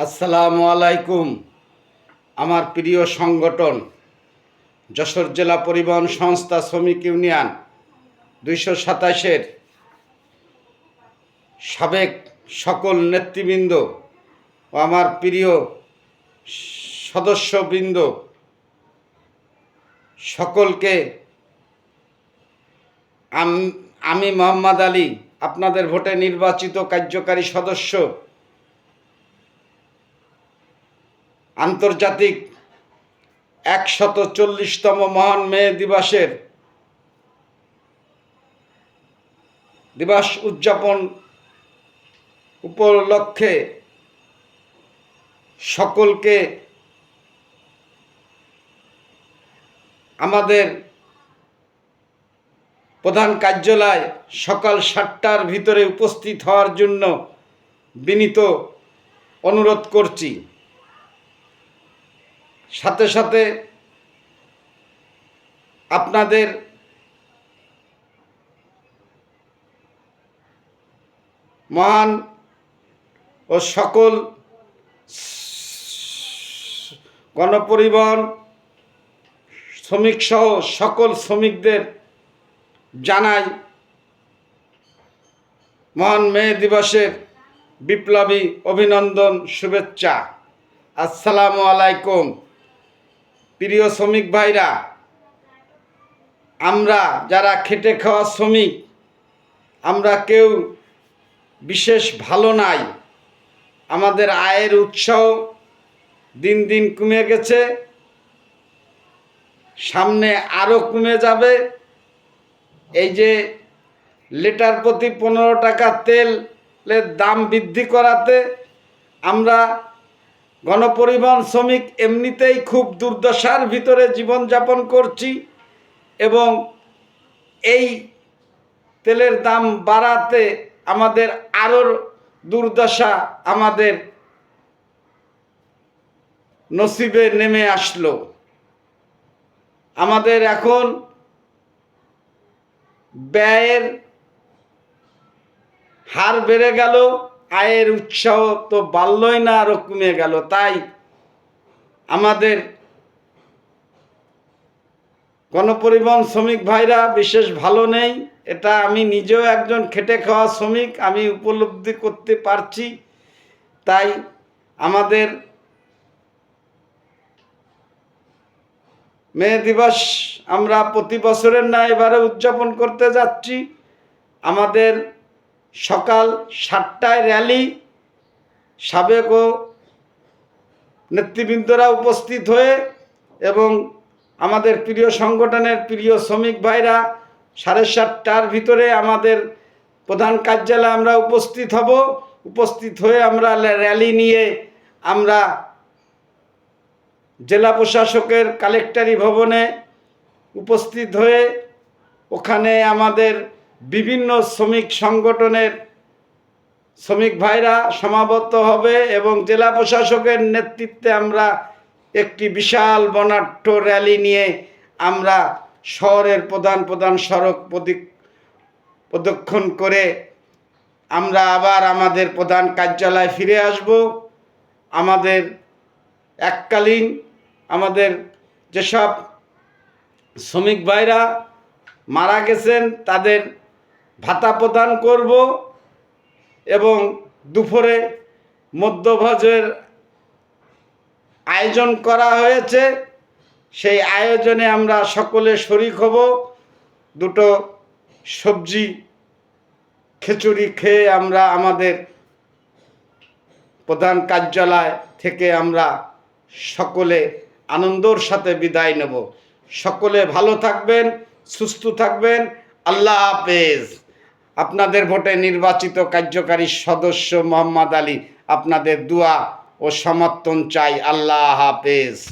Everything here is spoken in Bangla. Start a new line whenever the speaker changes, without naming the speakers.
আসসালামু আলাইকুম। আমার প্রিয় সংগঠন যশোর জেলা পরিবহন সংস্থা শ্রমিক ইউনিয়ন ২২৭-এর সাবেক সকল নেতৃবৃন্দ ও আমার প্রিয় সদস্যবৃন্দ সকলকে আমি মোহাম্মদ আলী, আপনাদের ভোটে নির্বাচিত কার্যকারী সদস্য, আন্তর্জাতিক ১৪০তম মহান মে দিবস উদযাপন উপলক্ষে সকলকে আমাদের প্রধান কার্যালয় সকাল ৭টার ভিতরে উপস্থিত হওয়ার জন্য বিনীত অনুরোধ করছি। সাথে সাথে আপনাদের মহান ও সকল গণপরিবহন শ্রমিক সহ সকল শ্রমিকদের জানাই মহান মে দিবসের বিপ্লবী অভিনন্দন, শুভেচ্ছা। আসসালামু আলাইকুম। প্রিয় শ্রমিক ভাইরা, আমরা যারা খেটে খাওয়া শ্রমিক, আমরা কেউ বিশেষ ভালো নাই। আমাদের আয়ের উৎসাহ দিন দিন কমে গেছে, সামনে আরও কমে যাবে। এই যে লিটার প্রতি ১৫ টাকা তেলের দাম বৃদ্ধি করাতে আমরা গণপরিবহন শ্রমিক এমনিতেই খুব দুর্দশার ভিতরে জীবনযাপন করছি, এবং এই তেলের দাম বাড়াতে আমাদের আরও দুর্দশা আমাদের নসিবে নেমে আসলো। আমাদের এখন ব্যয়ের হার বেড়ে গেল, আয়ের উৎসাহ তো বাড়লই না, আরও কমে গেল। তাই আমাদের গণপরিবহন শ্রমিক ভাইরা বিশেষ ভালো নেই। এটা আমি নিজেও একজন খেটে খাওয়া শ্রমিক, আমি উপলব্ধি করতে পারছি। তাই আমাদের মে দিবস আমরা প্রতি বছরের ন্যায় এবারে উদযাপন করতে যাচ্ছি। আমাদের সকাল ৭টায় র্যালি, সাবেক ও নেতৃবৃন্দরা উপস্থিত হয়ে এবং আমাদের প্রিয় সংগঠনের প্রিয় শ্রমিক ভাইরা ৭:৩০টার ভিতরে আমাদের প্রধান কার্যালয়ে আমরা উপস্থিত হব। উপস্থিত হয়ে আমরা র্যালি নিয়ে আমরা জেলা প্রশাসকের কালেক্টরি ভবনে উপস্থিত হয়ে ওখানে আমাদের বিভিন্ন শ্রমিক সংগঠনের শ্রমিক ভাইরা সমাবেত হবে এবং জেলা প্রশাসকের নেতৃত্বে আমরা একটি বিশাল বর্ণাঢ্য র্যালি নিয়ে আমরা শহরের প্রধান প্রধান সড়ক প্রদক্ষিণ করে আমরা আবার আমাদের প্রধান কার্যালয়ে ফিরে আসব। আমাদের এককালীন আমাদের যেসব শ্রমিক ভাইরা মারা গেছেন তাদের ভাতা প্রদান করব, এবং দুপুরে মধ্যভোজের আয়োজন করা হয়েছে। সেই আয়োজনে আমরা সকলে শরিক হব। দুটো সবজি খিচুড়ি খেয়ে আমরা আমাদের প্রধান কার্যালয় থেকে আমরা সকলে আনন্দর সাথে বিদায় নেব। সকলে ভালো থাকবেন, সুস্থ থাকবেন। আল্লাহ হাফেজ। আপনাদের ভোটে নির্বাচিত কার্যকারী সদস্য মোহাম্মদ আলী, আপনাদের দোয়া ও সমর্থন চাই। আল্লাহ হাফেজ।